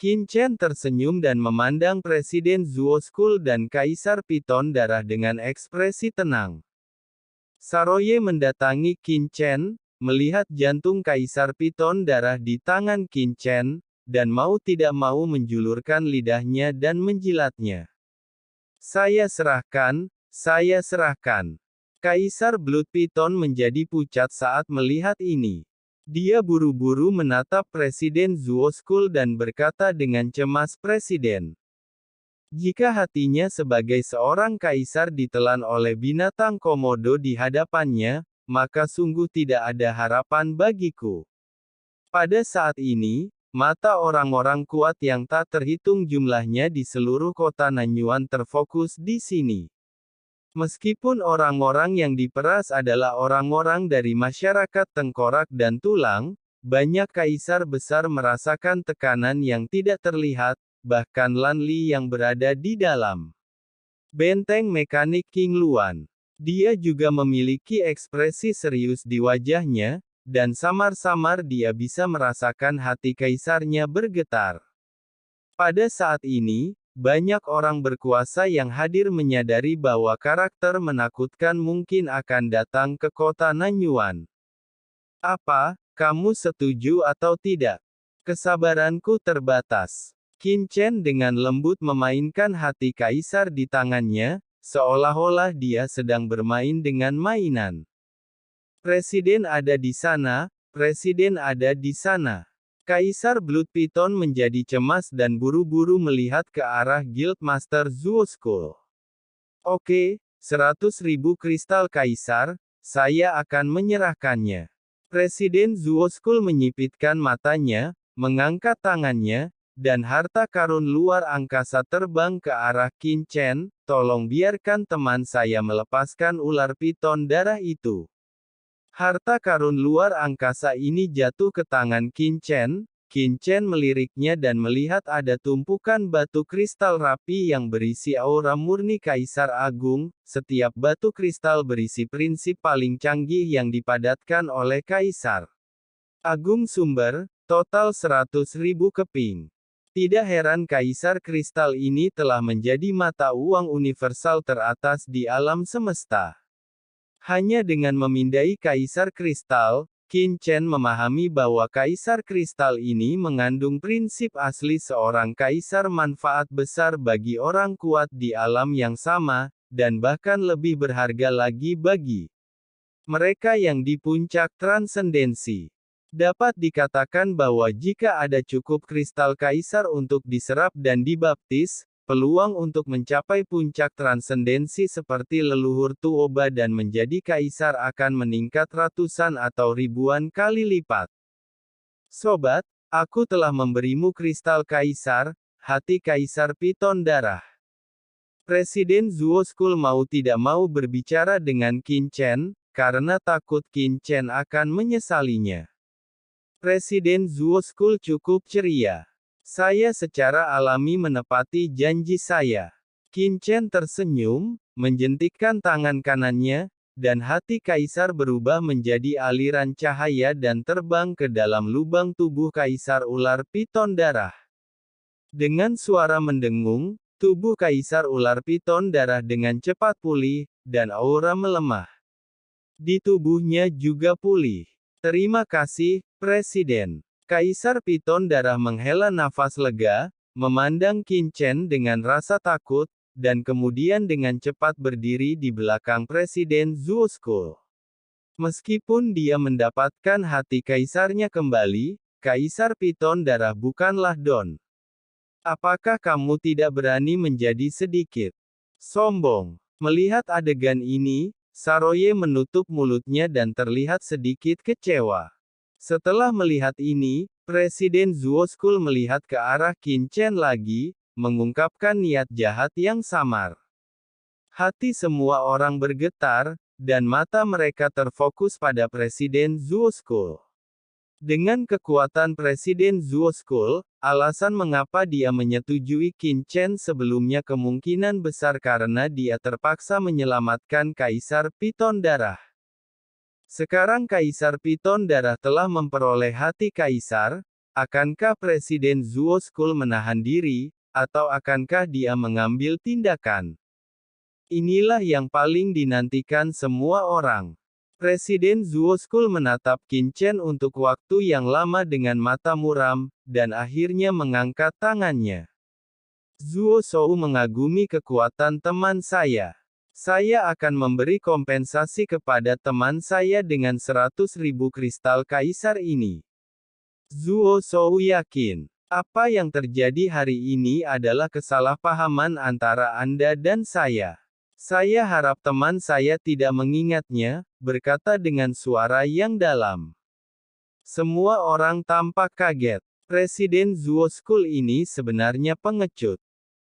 Qin Chen tersenyum dan memandang Presiden Zuo School dan Kaisar Piton Darah dengan ekspresi tenang. Saroye mendatangi Qin Chen, melihat jantung Kaisar Piton Darah di tangan Qin Chen, dan mau tidak mau menjulurkan lidahnya dan menjilatnya. Saya serahkan, saya serahkan. Kaisar Blood Piton menjadi pucat saat melihat ini. Dia buru-buru menatap Presiden Zuo School dan berkata dengan cemas, "Presiden, jika hatinya sebagai seorang kaisar ditelan oleh binatang komodo di hadapannya, maka sungguh tidak ada harapan bagiku." Pada saat ini, mata orang-orang kuat yang tak terhitung jumlahnya di seluruh kota Nanyuan terfokus di sini. Meskipun orang-orang yang diperas adalah orang-orang dari masyarakat tengkorak dan tulang, banyak kaisar besar merasakan tekanan yang tidak terlihat, bahkan Lan Li yang berada di dalam benteng mekanik King Luan. Dia juga memiliki ekspresi serius di wajahnya, dan samar-samar dia bisa merasakan hati kaisarnya bergetar. Pada saat ini, banyak orang berkuasa yang hadir menyadari bahwa karakter menakutkan mungkin akan datang ke kota Nanyuan. Apa, kamu setuju atau tidak? Kesabaranku terbatas. Qin Chen dengan lembut memainkan hati kaisar di tangannya, seolah-olah dia sedang bermain dengan mainan. Presiden ada di sana, presiden ada di sana. Kaisar Blood Piton menjadi cemas dan buru-buru melihat ke arah Guildmaster Zuo School. Oke, 100.000 kristal kaisar, saya akan menyerahkannya. Presiden Zuo School menyipitkan matanya, mengangkat tangannya, dan harta karun luar angkasa terbang ke arah Qin Chen. Tolong biarkan teman saya melepaskan ular piton darah itu. Harta karun luar angkasa ini jatuh ke tangan Qin Chen. Qin Chen meliriknya dan melihat ada tumpukan batu kristal rapi yang berisi aura murni Kaisar Agung. Setiap batu kristal berisi prinsip paling canggih yang dipadatkan oleh Kaisar Agung sumber, total 100.000 keping. Tidak heran Kaisar Kristal ini telah menjadi mata uang universal teratas di alam semesta. Hanya dengan memindai Kaisar Kristal, Qin Chen memahami bahwa Kaisar Kristal ini mengandung prinsip asli seorang kaisar manfaat besar bagi orang kuat di alam yang sama, dan bahkan lebih berharga lagi bagi mereka yang di puncak transendensi. Dapat dikatakan bahwa jika ada cukup kristal kaisar untuk diserap dan dibaptis, peluang untuk mencapai puncak transendensi seperti leluhur Tuoba dan menjadi kaisar akan meningkat ratusan atau ribuan kali lipat. Sobat, aku telah memberimu kristal kaisar, hati Kaisar Piton Darah. Presiden Zuo School mau tidak mau berbicara dengan Qin Chen, karena takut Qin Chen akan menyesalinya. Presiden Zuo School cukup ceria. Saya secara alami menepati janji saya. Qin Chen tersenyum, menjentikkan tangan kanannya, dan hati kaisar berubah menjadi aliran cahaya dan terbang ke dalam lubang tubuh Kaisar Ular Piton Darah. Dengan suara mendengung, tubuh Kaisar Ular Piton Darah dengan cepat pulih, dan aura melemah di tubuhnya juga pulih. Terima kasih, Presiden. Kaisar Piton Darah menghela nafas lega, memandang Qin Chen dengan rasa takut, dan kemudian dengan cepat berdiri di belakang Presiden Zuo School. Meskipun dia mendapatkan hati kaisarnya kembali, Kaisar Piton Darah bukanlah Don. Apakah kamu tidak berani menjadi sedikit sombong? Melihat adegan ini, Saroye menutup mulutnya dan terlihat sedikit kecewa. Setelah melihat ini, Presiden Zuo School melihat ke arah Qin Chen lagi, mengungkapkan niat jahat yang samar. Hati semua orang bergetar, dan mata mereka terfokus pada Presiden Zuo School. Dengan kekuatan Presiden Zuo School, alasan mengapa dia menyetujui Qin Chen sebelumnya kemungkinan besar karena dia terpaksa menyelamatkan Kaisar Piton Darah. Sekarang Kaisar Piton Darah telah memperoleh hati Kaisar, akankah Presiden Zuo School menahan diri, atau akankah dia mengambil tindakan? Inilah yang paling dinantikan semua orang. Presiden Zuo School menatap Qin Chen untuk waktu yang lama dengan mata muram, dan akhirnya mengangkat tangannya. Zuo Shou mengagumi kekuatan teman saya. Saya akan memberi kompensasi kepada teman saya dengan 100.000 kristal kaisar ini. Zuo Shou yakin, apa yang terjadi hari ini adalah kesalahpahaman antara Anda dan saya. Saya harap teman saya tidak mengingatnya, berkata dengan suara yang dalam. Semua orang tampak kaget. Presiden Zuo School ini sebenarnya pengecut.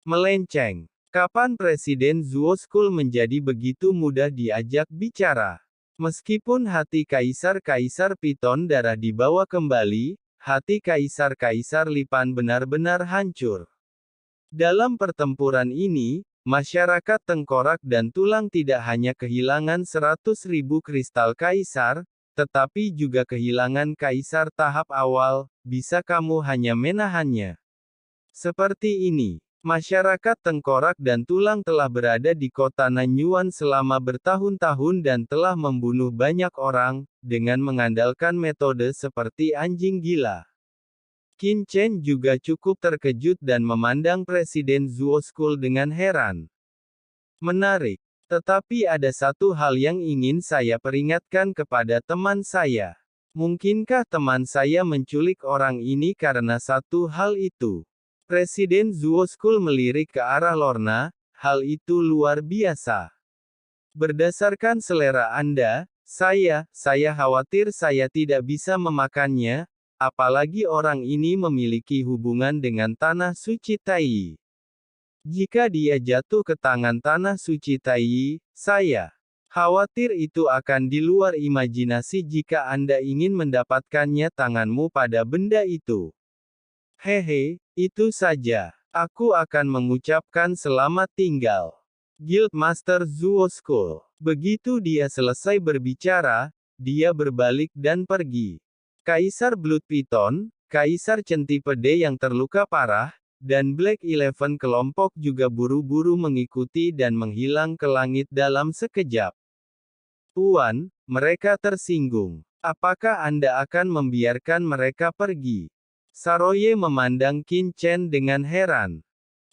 Melenceng. Kapan Presiden Zuo School menjadi begitu mudah diajak bicara? Meskipun hati Kaisar-Kaisar Piton Darah dibawa kembali, hati Kaisar-Kaisar Lipan benar-benar hancur. Dalam pertempuran ini, masyarakat tengkorak dan tulang tidak hanya kehilangan 100.000 kristal kaisar, tetapi juga kehilangan kaisar tahap awal. Bisa kamu hanya menahannya? Seperti ini. Masyarakat tengkorak dan tulang telah berada di kota Nanyuan selama bertahun-tahun dan telah membunuh banyak orang, dengan mengandalkan metode seperti anjing gila. Qin Chen juga cukup terkejut dan memandang Presiden Zuo School dengan heran. Menarik. Tetapi ada satu hal yang ingin saya peringatkan kepada teman saya. Mungkinkah teman saya menculik orang ini karena satu hal itu? Presiden Zuo School melirik ke arah Lorna, hal itu luar biasa. Berdasarkan selera Anda, saya khawatir saya tidak bisa memakannya, apalagi orang ini memiliki hubungan dengan Tanah Suci Tai. Jika dia jatuh ke tangan Tanah Suci Tai, saya khawatir itu akan di luar imajinasi jika Anda ingin mendapatkannya tanganmu pada benda itu. Hehe, itu saja. Aku akan mengucapkan selamat tinggal. Guildmaster Zuo School. Begitu dia selesai berbicara, dia berbalik dan pergi. Kaisar Blood Python, Kaisar Centipede yang terluka parah, dan Black Eleven kelompok juga buru-buru mengikuti dan menghilang ke langit dalam sekejap. Tuan, mereka tersinggung. Apakah Anda akan membiarkan mereka pergi? Saroye memandang Qin Chen dengan heran.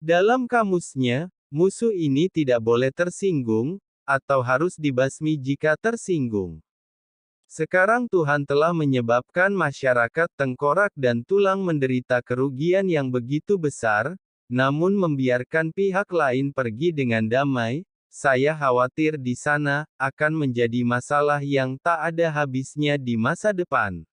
Dalam kamusnya, musuh ini tidak boleh tersinggung, atau harus dibasmi jika tersinggung. Sekarang Tuhan telah menyebabkan masyarakat tengkorak dan tulang menderita kerugian yang begitu besar, namun membiarkan pihak lain pergi dengan damai, saya khawatir di sana akan menjadi masalah yang tak ada habisnya di masa depan.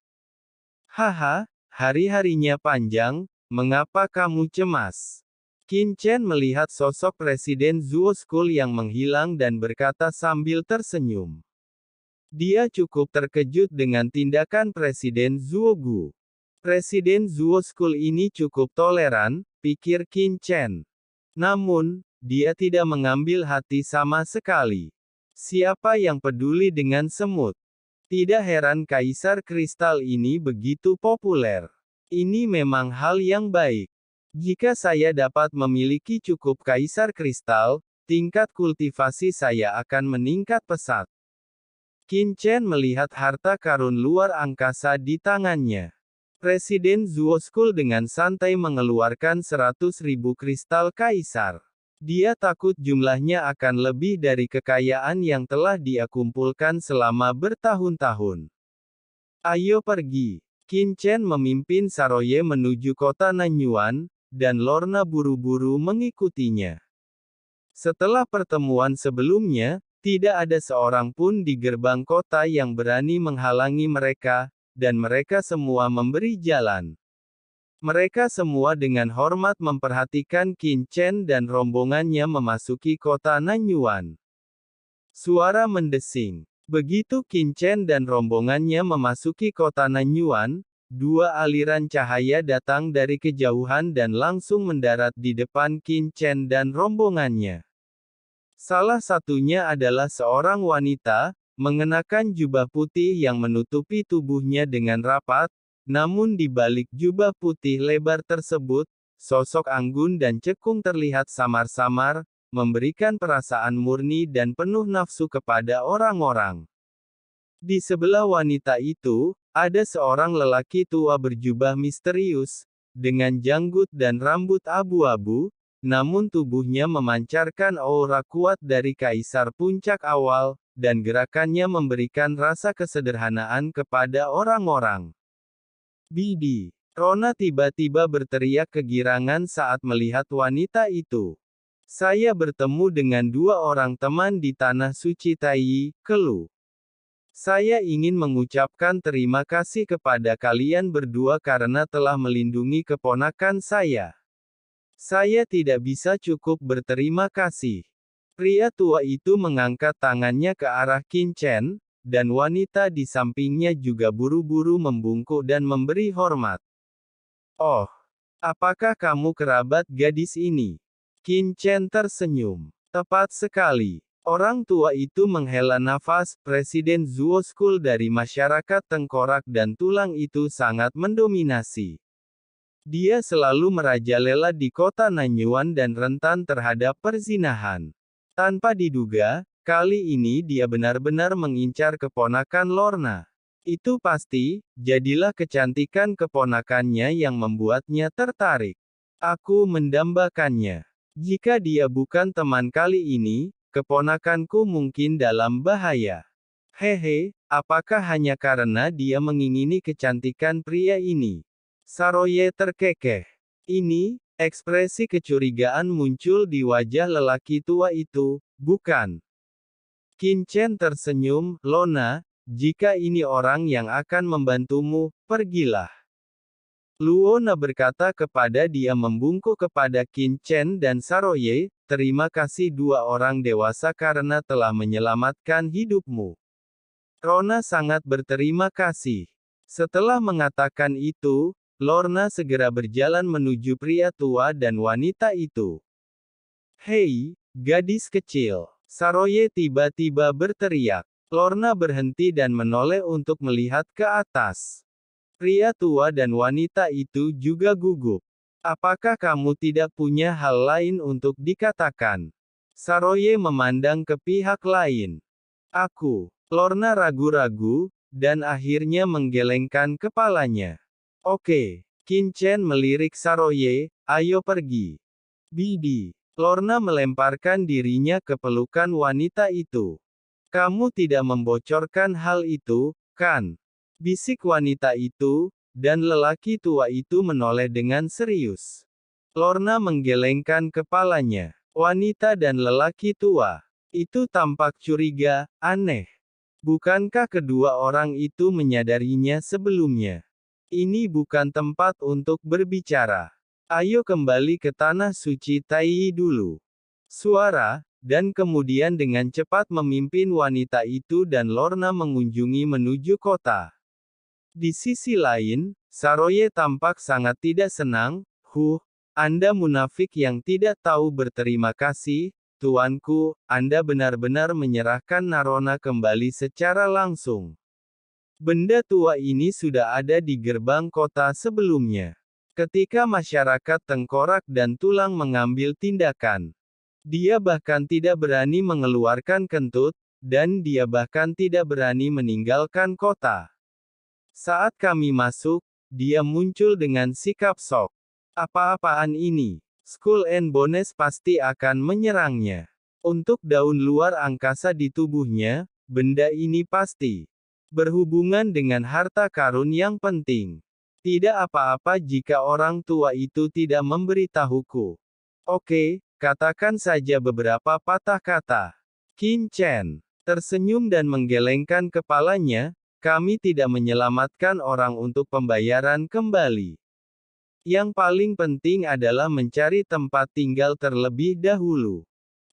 Haha. Hari-harinya panjang, mengapa kamu cemas? Qin Chen melihat sosok Presiden Zuo School yang menghilang dan berkata sambil tersenyum. Dia cukup terkejut dengan tindakan Presiden Zuo Gu. Presiden Zuo School ini cukup toleran, pikir Qin Chen. Namun, dia tidak mengambil hati sama sekali. Siapa yang peduli dengan semut? Tidak heran Kaisar Kristal ini begitu populer. Ini memang hal yang baik. Jika saya dapat memiliki cukup Kaisar Kristal, tingkat kultivasi saya akan meningkat pesat. Qin Chen melihat harta karun luar angkasa di tangannya. Presiden Zuo School dengan santai mengeluarkan 100.000 kristal Kaisar. Dia takut jumlahnya akan lebih dari kekayaan yang telah dia kumpulkan selama bertahun-tahun. Ayo pergi. Qin Chen memimpin Saroye menuju kota Nanyuan, dan Lorna buru-buru mengikutinya. Setelah pertemuan sebelumnya, tidak ada seorang pun di gerbang kota yang berani menghalangi mereka, dan mereka semua memberi jalan. Mereka semua dengan hormat memperhatikan Qin Chen dan rombongannya memasuki kota Nanyuan. Suara mendesing. Begitu Qin Chen dan rombongannya memasuki kota Nanyuan, dua aliran cahaya datang dari kejauhan dan langsung mendarat di depan Qin Chen dan rombongannya. Salah satunya adalah seorang wanita, mengenakan jubah putih yang menutupi tubuhnya dengan rapat, Namun di balik jubah putih lebar tersebut, sosok anggun dan cekung terlihat samar-samar, memberikan perasaan murni dan penuh nafsu kepada orang-orang. Di sebelah wanita itu, ada seorang lelaki tua berjubah misterius, dengan janggut dan rambut abu-abu, namun tubuhnya memancarkan aura kuat dari kaisar puncak awal, dan gerakannya memberikan rasa kesederhanaan kepada orang-orang. Bibi. Rona tiba-tiba berteriak kegirangan saat melihat wanita itu. Saya bertemu dengan dua orang teman di Tanah Suci Taiyi, Kelu. Saya ingin mengucapkan terima kasih kepada kalian berdua karena telah melindungi keponakan saya. Saya tidak bisa cukup berterima kasih. Pria tua itu mengangkat tangannya ke arah Qin Chen, dan wanita di sampingnya juga buru-buru membungkuk dan memberi hormat. Oh, apakah kamu kerabat gadis ini? Qin Chen tersenyum. Tepat sekali. Orang tua itu menghela nafas. Presiden Zuo School dari masyarakat tengkorak dan tulang itu sangat mendominasi. Dia selalu merajalela di kota Nanyuan dan rentan terhadap perzinahan. Tanpa diduga, kali ini dia benar-benar mengincar keponakan Lorna. Itu pasti, jadilah kecantikan keponakannya yang membuatnya tertarik. Aku mendambakannya. Jika dia bukan teman kali ini, keponakanku mungkin dalam bahaya. Hehe, apakah hanya karena dia mengingini kecantikan pria ini? Saroye terkekeh. Ini, ekspresi kecurigaan muncul di wajah lelaki tua itu, bukan? Qin Chen tersenyum, Lona, jika ini orang yang akan membantumu, pergilah. Luona berkata kepada dia membungkuk kepada Qin Chen dan Saroye, terima kasih dua orang dewasa karena telah menyelamatkan hidupmu. Rona sangat berterima kasih. Setelah mengatakan itu, Lorna segera berjalan menuju pria tua dan wanita itu. Hei, gadis kecil. Saroye tiba-tiba berteriak. Lorna berhenti dan menoleh untuk melihat ke atas. Pria tua dan wanita itu juga gugup. Apakah kamu tidak punya hal lain untuk dikatakan? Saroye memandang ke pihak lain. Aku. Lorna ragu-ragu, dan akhirnya menggelengkan kepalanya. Oke. Qin Chen melirik Saroye, ayo pergi. Bibi. Lorna melemparkan dirinya ke pelukan wanita itu. Kamu tidak membocorkan hal itu, kan? Bisik wanita itu, dan lelaki tua itu menoleh dengan serius. Lorna menggelengkan kepalanya. Wanita dan lelaki tua. Itu tampak curiga, aneh. Bukankah kedua orang itu menyadarinya sebelumnya? Ini bukan tempat untuk berbicara. Ayo kembali ke Tanah Suci Taiyi dulu. Suara, dan kemudian dengan cepat memimpin wanita itu dan Lorna mengunjungi menuju kota. Di sisi lain, Saroye tampak sangat tidak senang. Anda munafik yang tidak tahu berterima kasih, tuanku, Anda benar-benar menyerahkan Narona kembali secara langsung. Benda tua ini sudah ada di gerbang kota sebelumnya. Ketika masyarakat tengkorak dan tulang mengambil tindakan, dia bahkan tidak berani mengeluarkan kentut, dan dia bahkan tidak berani meninggalkan kota. Saat kami masuk, dia muncul dengan sikap sok. Apa-apaan ini? Skull and Bones pasti akan menyerangnya. Untuk daun luar angkasa di tubuhnya, benda ini pasti berhubungan dengan harta karun yang penting. Tidak apa-apa jika orang tua itu tidak memberitahuku. Oke, katakan saja beberapa patah kata. Qin Chen tersenyum dan menggelengkan kepalanya. Kami tidak menyelamatkan orang untuk pembayaran kembali. Yang paling penting adalah mencari tempat tinggal terlebih dahulu.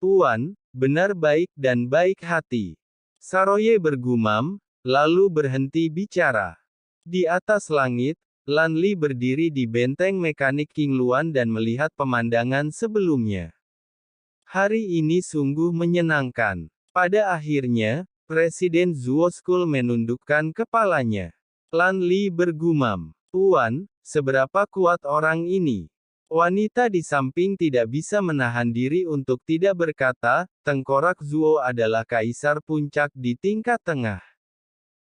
Tuan, benar baik dan baik hati. Saroye bergumam, lalu berhenti bicara. Di atas langit, Lan Li berdiri di benteng mekanik King Luan dan melihat pemandangan sebelumnya. Hari ini sungguh menyenangkan. Pada akhirnya, Presiden Zuo School menundukkan kepalanya. Lan Li bergumam. Tuan, seberapa kuat orang ini? Wanita di samping tidak bisa menahan diri untuk tidak berkata, tengkorak Zuo adalah kaisar puncak di tingkat tengah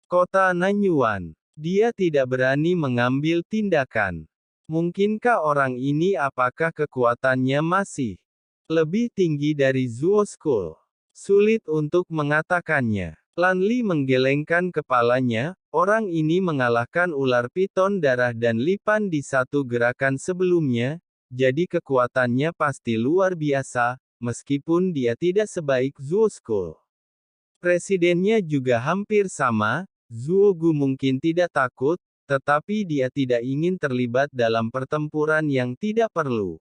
kota Nanyuan. Dia tidak berani mengambil tindakan. Mungkinkah orang ini apakah kekuatannya masih lebih tinggi dari Zuo School? Sulit untuk mengatakannya. Lanli menggelengkan kepalanya, orang ini mengalahkan ular piton darah dan lipan di satu gerakan sebelumnya, jadi kekuatannya pasti luar biasa, meskipun dia tidak sebaik Zuo School. Presidennya juga hampir sama, Zuo Gu mungkin tidak takut, tetapi dia tidak ingin terlibat dalam pertempuran yang tidak perlu.